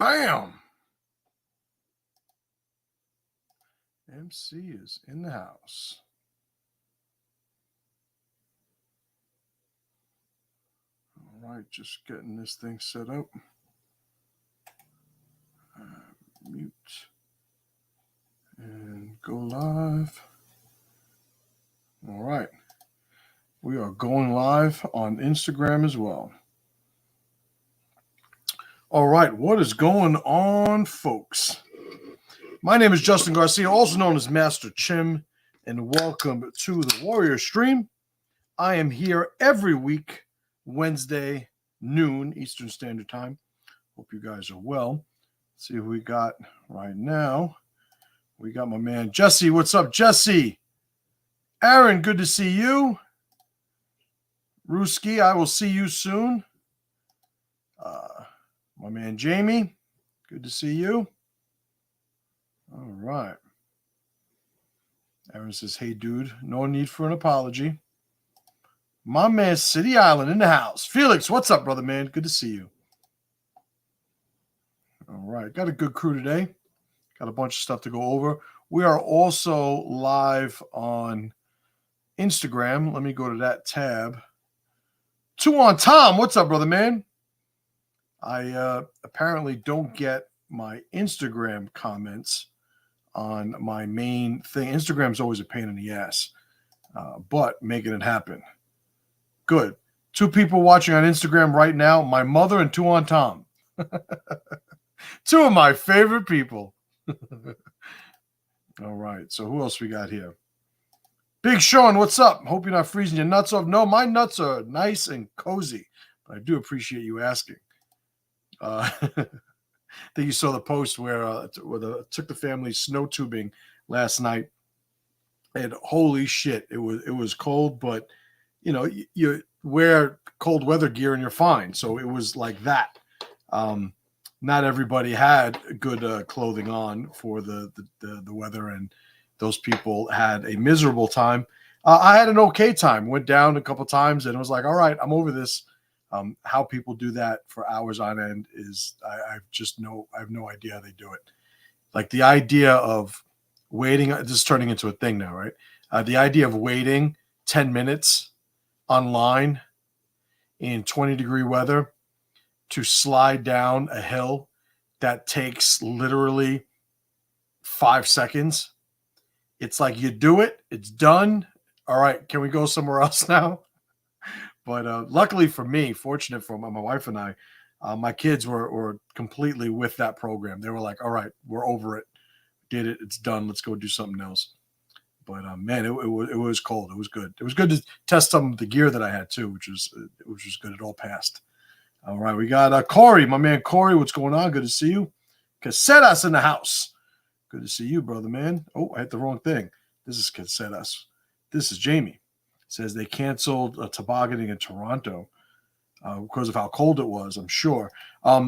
Bam! MC is in the house. All right, just getting this thing set up. Mute. And go live. All right. We are going live on Instagram as well. All right, what is going on, folks? My name is Justin Garcia, also known as Master Chim, and welcome to the Warrior Stream. I am here every week, Wednesday, noon, Eastern Standard Time. Hope you guys are well. Let's see who we got right now. We got my man Jesse. What's up, Jesse? Aaron, good to see you. Ruski, I will see you soon. My man Jamie, good to see you. All right. Aaron says, hey, dude, no need for an apology. My man City Island in the house. Felix, what's up, brother, man? Good to see you. All right. Got a good crew today. Got a bunch of stuff to go over. We are also live on Instagram. Let me go to that tab. Two on Tom. What's up, brother, man? I apparently don't get my Instagram comments on my main thing. Instagram's always a pain in the ass, but making it happen. Good. 2 people watching on Instagram right now, my mother and 2 on Tom. 2 of my favorite people. All right, so who else we got here? Big Sean, what's up? Hope you're not freezing your nuts off. No, my nuts are nice and cozy, but I do appreciate you asking. I think you saw the post where took the family snow tubing last night, and holy shit, it was cold, but you know, you wear cold weather gear and you're fine. So it was like that. Not everybody had good clothing on for the weather, and those people had a miserable time. I had an okay time. Went down a couple times, and it was like, all right, I'm over this. How people do that for hours on end is I have no idea how they do it. Like the idea of waiting, this is turning into a thing now, right? The idea of waiting 10 minutes online in 20-degree weather to slide down a hill that takes literally 5 seconds. It's like you do it, it's done. All right, can we go somewhere else now? But luckily for me, fortunate for my wife and I, my kids were completely with that program. They were like, all right, we're over it. Did it. It's done. Let's go do something else. But, man, it was cold. It was good. It was good to test some of the gear that I had, too, which was good. It all passed. All right, we got Corey, my man Corey. What's going on? Good to see you. Casetas in the house. Good to see you, brother, man. Oh, I hit the wrong thing. This is Casetas. This is Jamie. Says they canceled tobogganing in Toronto because of how cold it was, I'm sure. I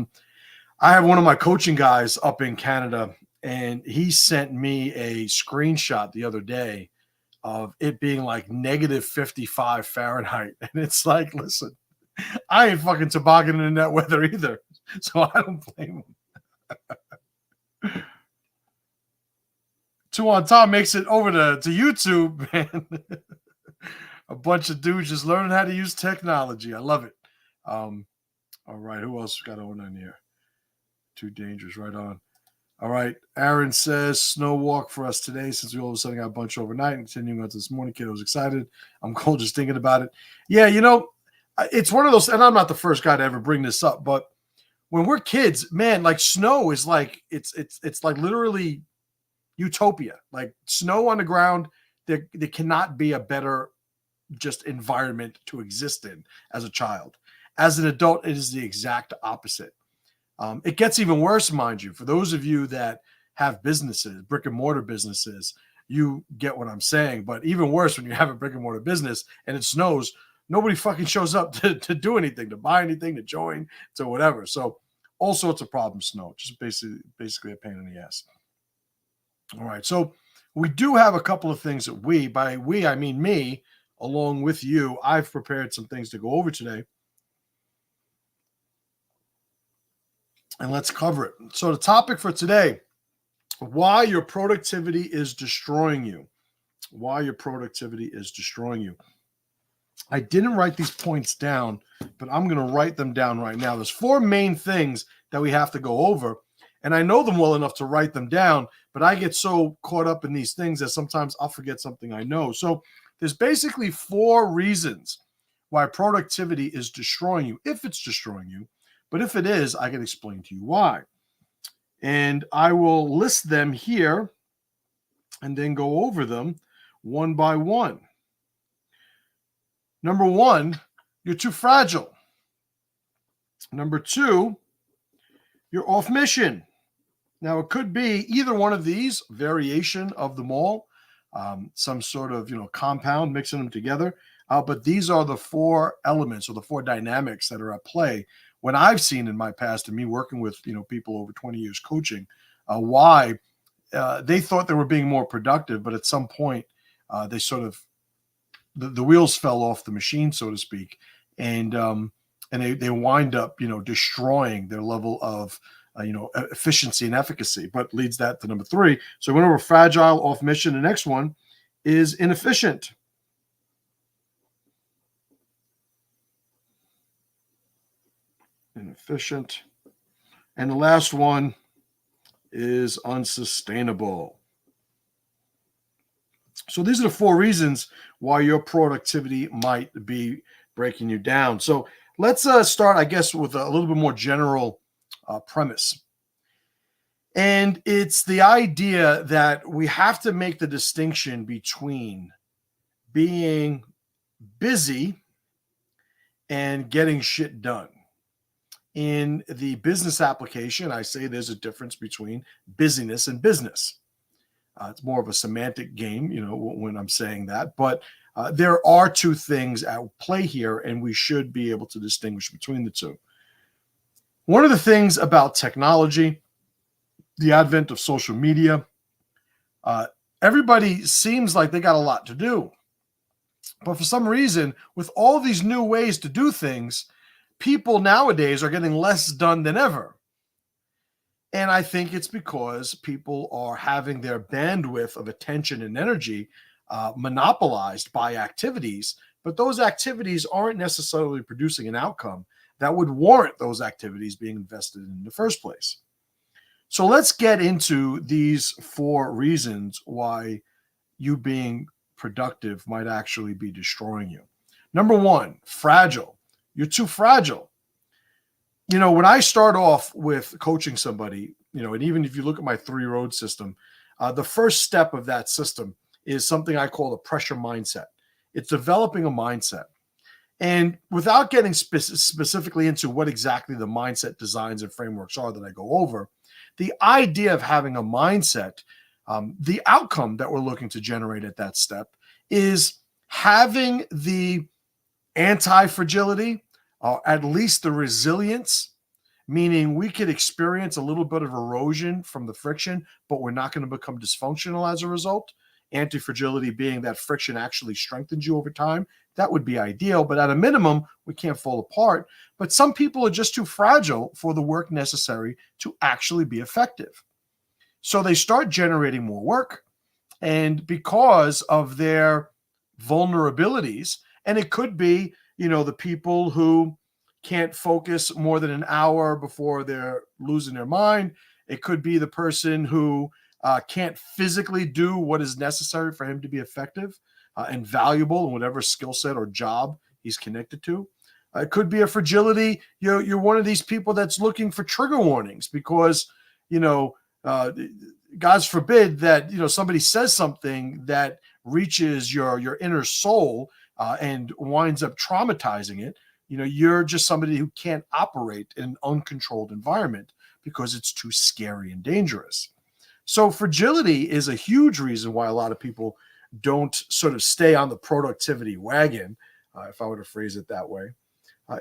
have one of my coaching guys up in Canada, and he sent me a screenshot the other day of it being like negative 55 Fahrenheit. And it's like, listen, I ain't fucking tobogganing in that weather either, so I don't blame him. 2 on Tom makes it over to YouTube, man. A bunch of dudes just learning how to use technology. I love it. All right, who else got on in here? Too dangerous, right on. All right, Aaron says, snow walk for us today since we all of a sudden got a bunch overnight and continuing on to this morning. Kid, I was excited. I'm cold just thinking about it. Yeah, you know, it's one of those, and I'm not the first guy to ever bring this up, but when we're kids, man, like snow is like, it's like literally utopia. Like snow on the ground, there cannot be a better just environment to exist in as a child. As an adult, it is the exact opposite. It gets even worse, mind you. For those of you that have businesses, brick and mortar businesses, you get what I'm saying. But even worse, when you have a brick and mortar business and it snows, nobody fucking shows up to do anything, to buy anything, to join, to whatever. So all sorts of problems, snow, just basically a pain in the ass. All right, so we do have a couple of things that by we, I mean me, along with you, I've prepared some things to go over today. and let's cover it. So the topic for today, why your productivity is destroying you. Why your productivity is destroying you. I didn't write these points down, but I'm going to write them down right now. There's 4 main things that we have to go over, and I know them well enough to write them down, but I get so caught up in these things that sometimes I'll forget something I know. So there's basically 4 reasons why productivity is destroying you, if it's destroying you. But if it is, I can explain to you why. And I will list them here and then go over them one by one. Number 1, you're too fragile. Number 2, you're off mission. Now, it could be either one of these, variation of them all, some sort of, compound, mixing them together. But these are the 4 elements or the 4 dynamics that are at play when I've seen in my past and me working with, people over 20 years coaching, why they thought they were being more productive, but at some point they sort of, the wheels fell off the machine, so to speak, and they wind up, destroying their level of, efficiency and efficacy, but leads that to number 3. So we went over fragile, off mission. The next one is inefficient. Inefficient. And the last one is unsustainable. So these are the 4 reasons why your productivity might be breaking you down. So let's start, I guess, with a little bit more general premise. And it's the idea that we have to make the distinction between being busy and getting shit done. In the business application, I say there's a difference between busyness and business. It's more of a semantic game, when I'm saying that. But there are 2 things at play here, and we should be able to distinguish between the 2. One of the things about technology, the advent of social media, everybody seems like they got a lot to do. But for some reason, with all these new ways to do things, people nowadays are getting less done than ever. And I think it's because people are having their bandwidth of attention and energy monopolized by activities, but those activities aren't necessarily producing an outcome that would warrant those activities being invested in the first place. So let's get into these 4 reasons why you being productive might actually be destroying you. Number 1, fragile. You're too fragile. When I start off with coaching somebody, and even if you look at my 3-road system, the first step of that system is something I call the pressure mindset. It's developing a mindset. And without getting specifically into what exactly the mindset designs and frameworks are that I go over, the idea of having a mindset, the outcome that we're looking to generate at that step is having the anti-fragility, at least the resilience, meaning we could experience a little bit of erosion from the friction, but we're not going to become dysfunctional as a result. Anti-fragility being that friction actually strengthens you over time. That would be ideal, but at a minimum, we can't fall apart. But some people are just too fragile for the work necessary to actually be effective. So they start generating more work, and because of their vulnerabilities, and it could be, the people who can't focus more than an hour before they're losing their mind. It could be the person who can't physically do what is necessary for him to be effective and valuable in whatever skill set or job he's connected to. It could be a fragility. You're one of these people that's looking for trigger warnings because, God's forbid that, somebody says something that reaches your inner soul and winds up traumatizing it. You're just somebody who can't operate in an uncontrolled environment because it's too scary and dangerous. So fragility is a huge reason why a lot of people don't sort of stay on the productivity wagon, if I were to phrase it that way.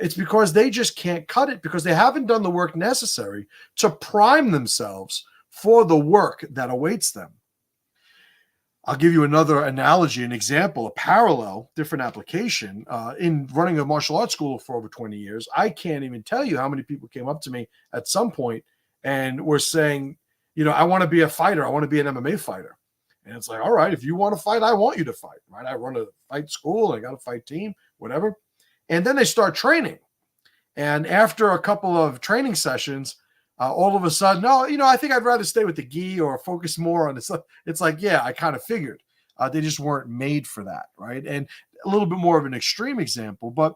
It's because they just can't cut it because they haven't done the work necessary to prime themselves for the work that awaits them. I'll give you another analogy, an example, a parallel, different application. In running a martial arts school for over 20 years, I can't even tell you how many people came up to me at some point and were saying, I want to be a fighter. I want to be an MMA fighter. And it's like, all right, if you want to fight, I want you to fight, right? I run a fight school. I got a fight team, whatever. And then they start training. And after a couple of training sessions, all of a sudden, no, I think I'd rather stay with the gi or focus more on this. It's like, yeah, I kind of figured. They just weren't made for that, right? And a little bit more of an extreme example, but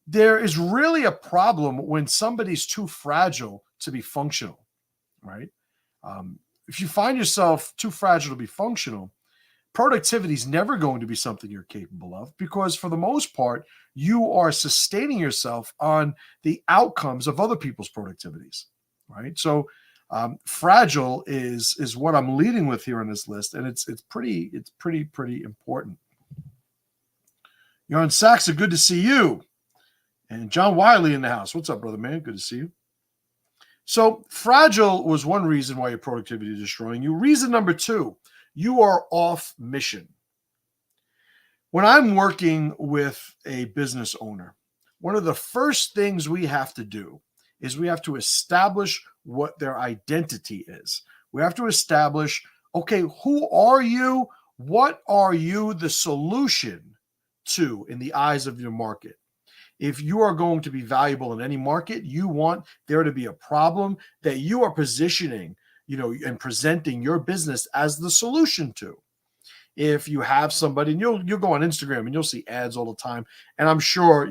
there is really a problem when somebody's too fragile to be functional, right? If you find yourself too fragile to be functional, productivity is never going to be something you're capable of, because for the most part, you are sustaining yourself on the outcomes of other people's productivities, right? So fragile is what I'm leading with here on this list, and it's pretty important. You're on Saxa, good to see you. And John Wiley in the house. What's up, brother man? Good to see you. So fragile was one reason why your productivity is destroying you. Reason number two, you are off mission. When I'm working with a business owner, one of the first things we have to do is we have to establish what their identity is. We have to establish, okay, who are you? What are you the solution to in the eyes of your market? If you are going to be valuable in any market, you want there to be a problem that you are positioning, and presenting your business as the solution to. If you have somebody, and you'll go on Instagram and you'll see ads all the time, and I'm sure,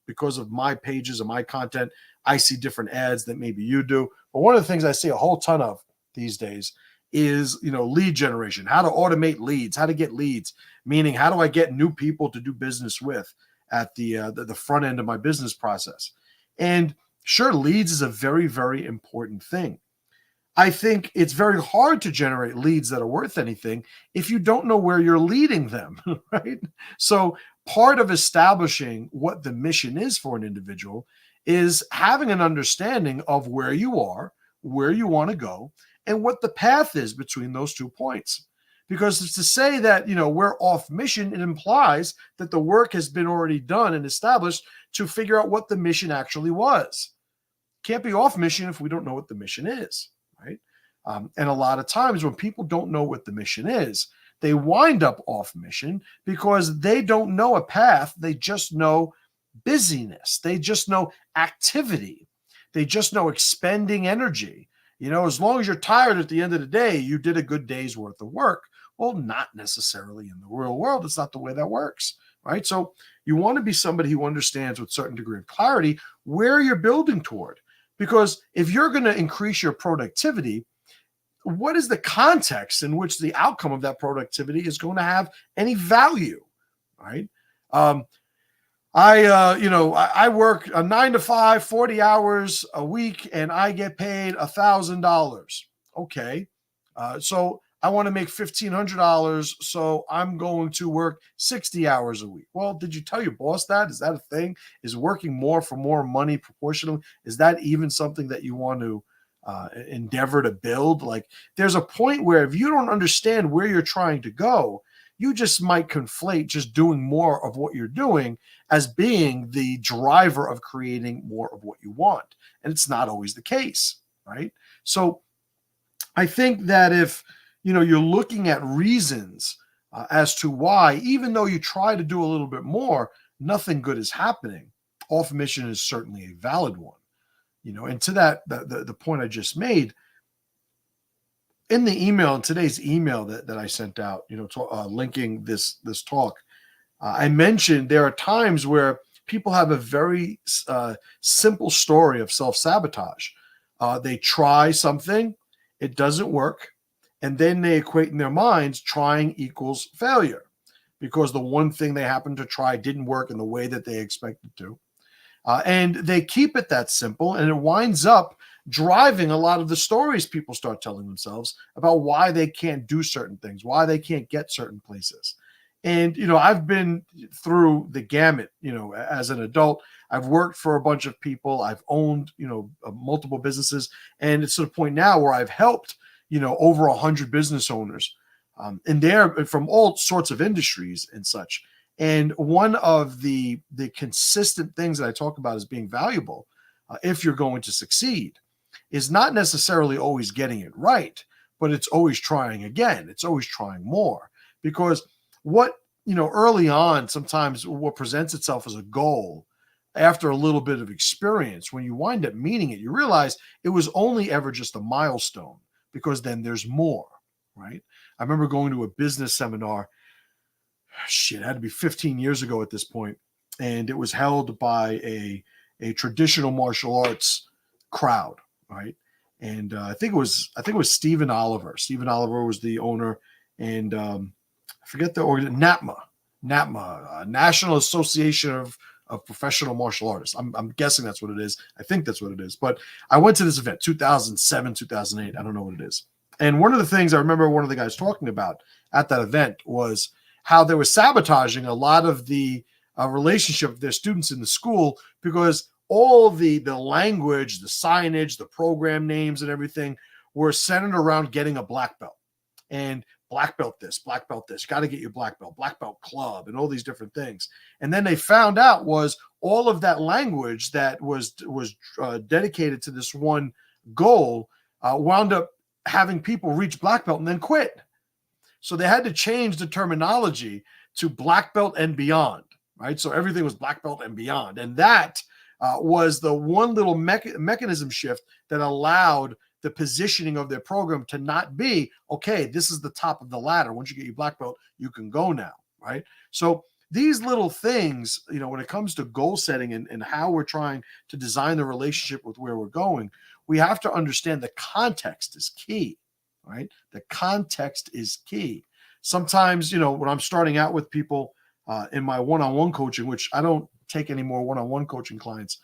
because of my pages and my content, I see different ads that maybe you do. But one of the things I see a whole ton of these days is, lead generation, how to automate leads, how to get leads, meaning how do I get new people to do business with at the front end of my business process. And sure, leads is a very, very important thing. I think it's very hard to generate leads that are worth anything if you don't know where you're leading them, right? So part of establishing what the mission is for an individual is having an understanding of where you are, where you want to go, and what the path is between those 2 points. Because to say that, we're off mission, it implies that the work has been already done and established to figure out what the mission actually was. Can't be off mission if we don't know what the mission is, right? And a lot of times when people don't know what the mission is, they wind up off mission because they don't know a path. They just know busyness. They just know activity. They just know expending energy. As long as you're tired at the end of the day, you did a good day's worth of work. Well, not necessarily in the real world. It's not the way that works, right? So you want to be somebody who understands with a certain degree of clarity where you're building toward. Because if you're going to increase your productivity, what is the context in which the outcome of that productivity is going to have any value, right? I work a 9 to 5, 40 hours a week, and I get paid $1,000. Okay. So I want to make $1,500. So I'm going to work 60 hours a week. Well, did you tell your boss that? Is that a thing? Is working more for more money proportional? Is that even something that you want to endeavor to build? Like, there's a point where if you don't understand where you're trying to go, you just might conflate just doing more of what you're doing as being the driver of creating more of what you want. And it's not always the case, right? So I think that if, you're looking at reasons as to why, even though you try to do a little bit more, nothing good is happening, off mission is certainly a valid one. And to that, the point I just made, in the email, in today's email that I sent out, linking this talk, I mentioned there are times where people have a very simple story of self-sabotage. They try something, it doesn't work, and then they equate in their minds trying equals failure because the one thing they happened to try didn't work in the way that they expected to. And they keep it that simple, and it winds up driving a lot of the stories people start telling themselves about why they can't do certain things, why they can't get certain places. And, I've been through the gamut, as an adult. I've worked for a bunch of people. I've owned, multiple businesses. And it's to the point now where I've helped, over 100 business owners and they're from all sorts of industries and such. And one of the consistent things that I talk about as being valuable, if you're going to succeed, is not necessarily always getting it right, but it's always trying again. It's always trying more, because what, early on, sometimes what presents itself as a goal, after a little bit of experience, when you wind up meeting it, you realize it was only ever just a milestone, because then there's more, right? I remember going to a business seminar, it had to be 15 years ago at this point, and it was held by a traditional martial arts crowd, right? And I think it was Stephen Oliver. Stephen Oliver was the owner, and I forget the organ, NAPMA, National Association of Professional Martial Artists. I'm guessing that's what it is. I think that's what it is. But I went to this event, 2007, 2008. I don't know what it is. And one of the things I remember one of the guys talking about at that event was how they were sabotaging a lot of the relationship with their students in the school, because all the language, the signage, the program names and everything were centered around getting a black belt. And black belt this, got to get your black belt club, and all these different things. And then they found out was all of that language that was dedicated to this one goal wound up having people reach black belt and then quit. So they had to change the terminology to black belt and beyond, right? So everything was black belt and beyond. And that was the one little mechanism shift that allowed the positioning of their program to not be, okay, this is the top of the ladder. Once you get your black belt, you can go now, right? So these little things, when it comes to goal setting and how we're trying to design the relationship with where we're going, we have to understand the context is key, right? The context is key. Sometimes, when I'm starting out with people in my one-on-one coaching, which I don't take any more one-on-one coaching clients,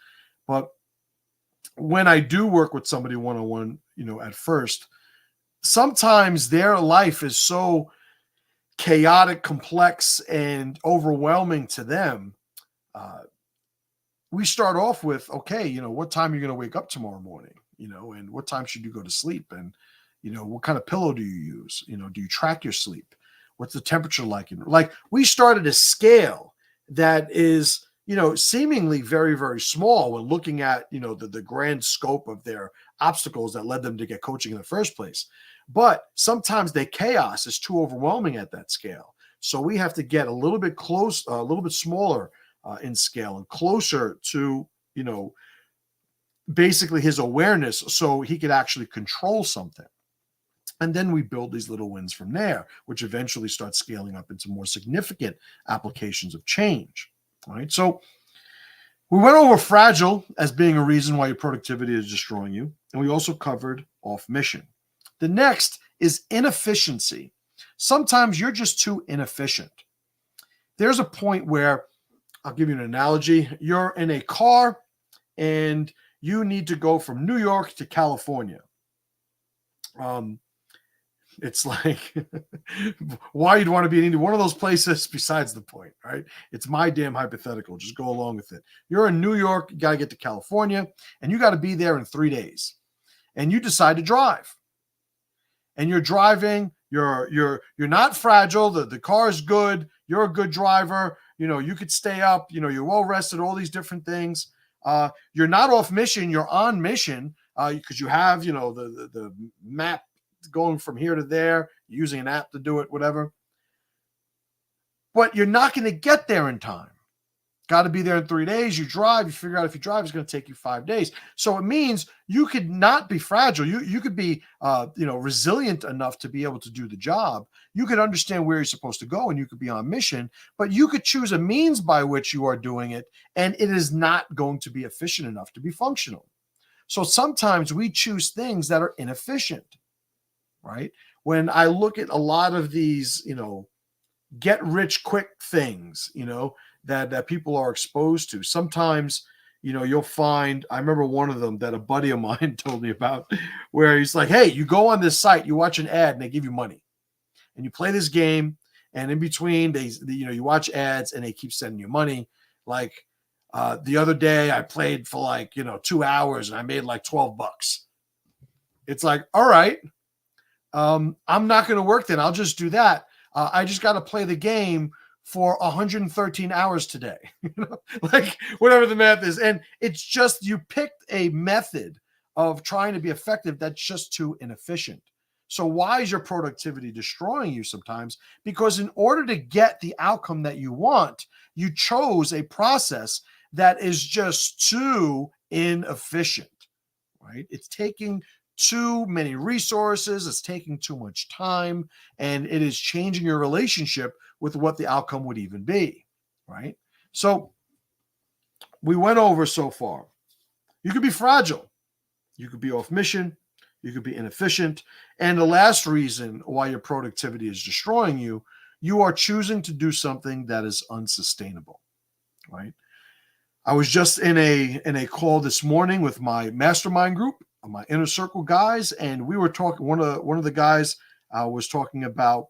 but when I do work with somebody one-on-one, at first, sometimes their life is so chaotic, complex, and overwhelming to them. We start off with, okay, what time are you going to wake up tomorrow morning? And what time should you go to sleep? And, what kind of pillow do you use? Do you track your sleep? What's the temperature like? We started a scale that is, seemingly very, very small when looking at, the grand scope of their obstacles that led them to get coaching in the first place. But sometimes the chaos is too overwhelming at that scale. So we have to get a little bit close, a little bit smaller in scale and closer to, basically his awareness, so he could actually control something. And then we build these little wins from there, which eventually start scaling up into more significant applications of change. All right. So we went over fragile as being a reason why your productivity is destroying you. And we also covered off mission. The next is inefficiency. Sometimes you're just too inefficient. There's a point where, I'll give you an analogy. You're in a car and you need to go from New York to California. It's like, why you'd want to be in any one of those places, besides the point, right? It's my damn hypothetical. Just go along with it. You're in New York, you got to get to California, and you got to be there in 3 days. And you decide to drive. And you're driving, you're not fragile, the car is good, you're a good driver, you could stay up, you're well rested, all these different things. You're not off mission, you're on mission, because you have, the map going from here to there, using an app to do it, whatever. But you're not going to get there in time. Got to be there in 3 days. You drive, you figure out if you drive, it's going to take you 5 days. So it means you could not be fragile. You could be, resilient enough to be able to do the job. You could understand where you're supposed to go and you could be on mission, but you could choose a means by which you are doing it, and it is not going to be efficient enough to be functional. So sometimes we choose things that are inefficient, right? When I look at a lot of these, get rich quick things, that people are exposed to. Sometimes, you'll find, I remember one of them that a buddy of mine told me about, where he's like, hey, you go on this site, you watch an ad and they give you money, and you play this game, and in between you watch ads and they keep sending you money. Like the other day I played for 2 hours and I made like $12. It's like, all right, I'm not going to work then. I'll just do that. I just got to play the game for 113 hours today, like whatever the math is. And it's just, you picked a method of trying to be effective that's just too inefficient. So why is your productivity destroying you sometimes? Because in order to get the outcome that you want, you chose a process that is just too inefficient, right? It's taking too many resources, it's taking too much time, and it is changing your relationship with what the outcome would even be, right? So we went over so far. You could be fragile, you could be off mission, you could be inefficient, and the last reason why your productivity is destroying you, you are choosing to do something that is unsustainable, right? I was just in a call this morning with my mastermind group, my inner circle guys, and we were talking. One of the guys was talking about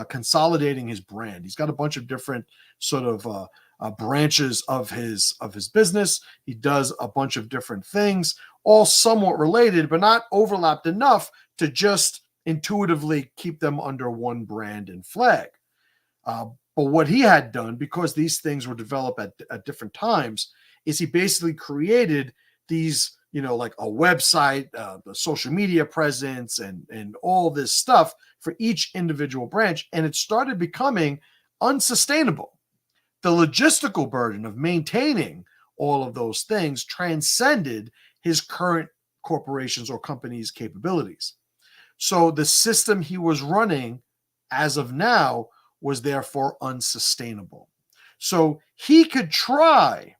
consolidating his brand. He's got a bunch of different sort of branches of his business. He does a bunch of different things, all somewhat related, but not overlapped enough to just intuitively keep them under one brand and flag. But what he had done, because these things were developed at different times, is he basically created these, like a website, the social media presence, and all this stuff for each individual branch. And it started becoming unsustainable. The logistical burden of maintaining all of those things transcended his current corporation's or company's capabilities. So the system he was running as of now was therefore unsustainable. So he could try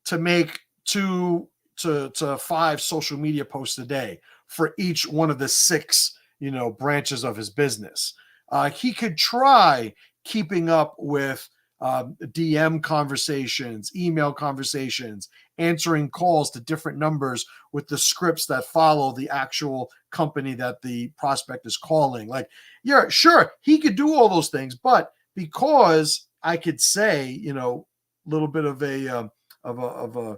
to make 2 to 5 social media posts a day for each one of the 6, branches of his business. He could try keeping up with DM conversations, email conversations, answering calls to different numbers with the scripts that follow the actual company that the prospect is calling. Like, yeah, sure, he could do all those things, but because I could say, a little bit of a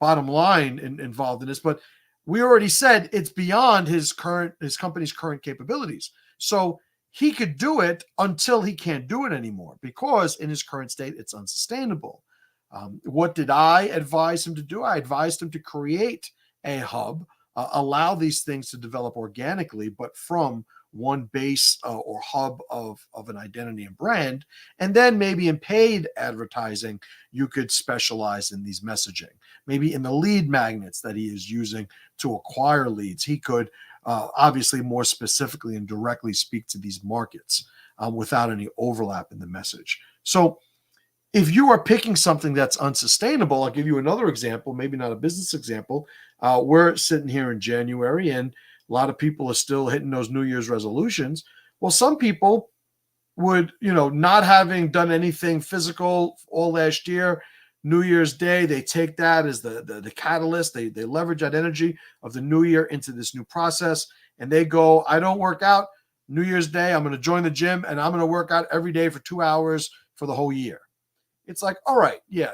bottom line involved in this, but we already said it's beyond his company's current capabilities. So he could do it until he can't do it anymore, because in his current state, it's unsustainable. What did I advise him to do? I advised him to create a hub, allow these things to develop organically, but from one base or hub of an identity and brand. And then maybe in paid advertising, you could specialize in these messaging. Maybe in the lead magnets that he is using to acquire leads, he could obviously more specifically and directly speak to these markets without any overlap in the message. So if you are picking something that's unsustainable, I'll give you another example, maybe not a business example. We're sitting here in January, and a lot of people are still hitting those New Year's resolutions. Well, some people would, not having done anything physical all last year, New Year's Day, they take that as the catalyst. They leverage that energy of the new year into this new process, and they go, I don't work out. New Year's Day, I'm going to join the gym, and I'm going to work out every day for 2 hours for the whole year. It's like, all right, yeah,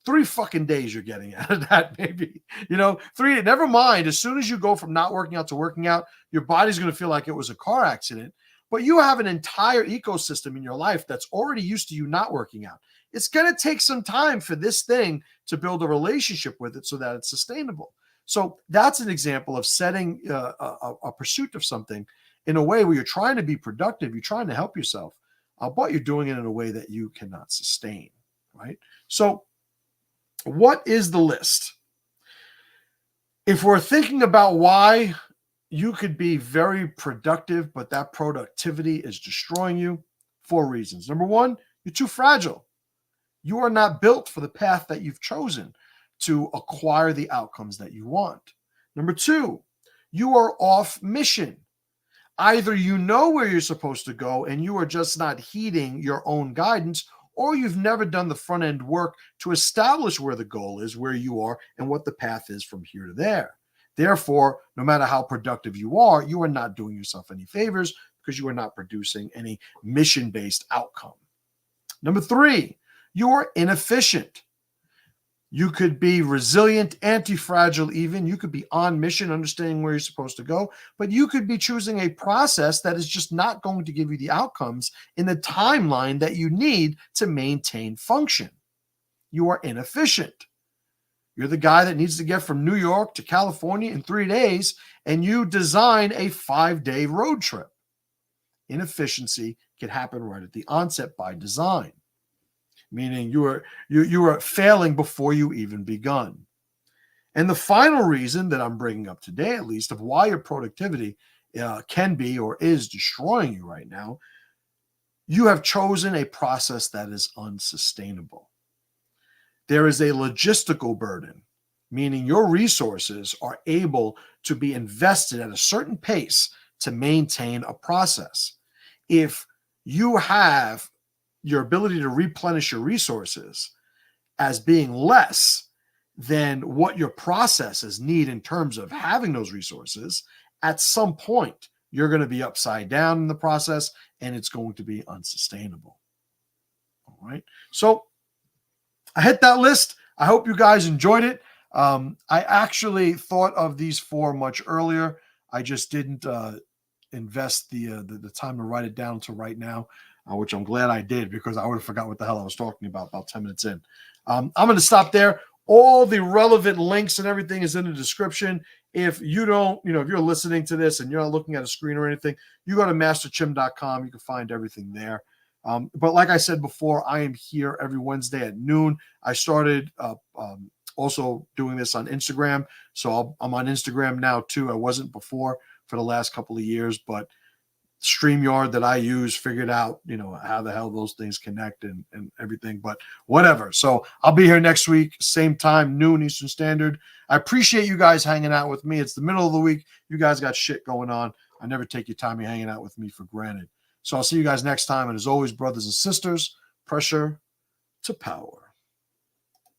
3 fucking days you're getting out of that, maybe. 3, never mind. As soon as you go from not working out to working out, your body's going to feel like it was a car accident. But you have an entire ecosystem in your life that's already used to you not working out. It's going to take some time for this thing to build a relationship with it so that it's sustainable. So that's an example of setting a pursuit of something in a way where you're trying to be productive, you're trying to help yourself, but you're doing it in a way that you cannot sustain, right? So what is the list? If we're thinking about why you could be very productive, but that productivity is destroying you, 4 reasons. Number 1, you're too fragile. You are not built for the path that you've chosen to acquire the outcomes that you want. Number 2, you are off mission. Either you know where you're supposed to go and you are just not heeding your own guidance, or you've never done the front end work to establish where the goal is, where you are, and what the path is from here to there. Therefore, no matter how productive you are not doing yourself any favors because you are not producing any mission-based outcome. Number 3, you are inefficient. You could be resilient, anti-fragile even. You could be on mission, understanding where you're supposed to go. But you could be choosing a process that is just not going to give you the outcomes in the timeline that you need to maintain function. You are inefficient. You're the guy that needs to get from New York to California in 3 days, and you design a 5-day road trip. Inefficiency can happen right at the onset by design, meaning you are failing before you even begun. And the final reason that I'm bringing up today, at least, of why your productivity can be or is destroying you right now, you have chosen a process that is unsustainable. There is a logistical burden, meaning your resources are able to be invested at a certain pace to maintain a process. If you have your ability to replenish your resources as being less than what your processes need in terms of having those resources, at some point, you're going to be upside down in the process and it's going to be unsustainable. All right. So I hit that list. I hope you guys enjoyed it. I actually thought of these 4 much earlier. I just didn't invest the time to write it down to right now, which I'm glad I did because I would have forgot what the hell I was talking about 10 minutes in. I'm going to stop there. All the relevant links and everything is in the description. If you don't, if you're listening to this and you're not looking at a screen or anything, you go to masterchim.com. You can find everything there. But like I said before, I am here every Wednesday at noon. I started also doing this on Instagram. So I'm on Instagram now too. I wasn't before for the last couple of years, but StreamYard that I use figured out, how the hell those things connect and everything, but whatever. So I'll be here next week, same time, noon Eastern Standard. I appreciate you guys hanging out with me. It's the middle of the week. You guys got shit going on. I never take your time hanging out with me for granted. So I'll see you guys next time. And as always, brothers and sisters, pressure to power.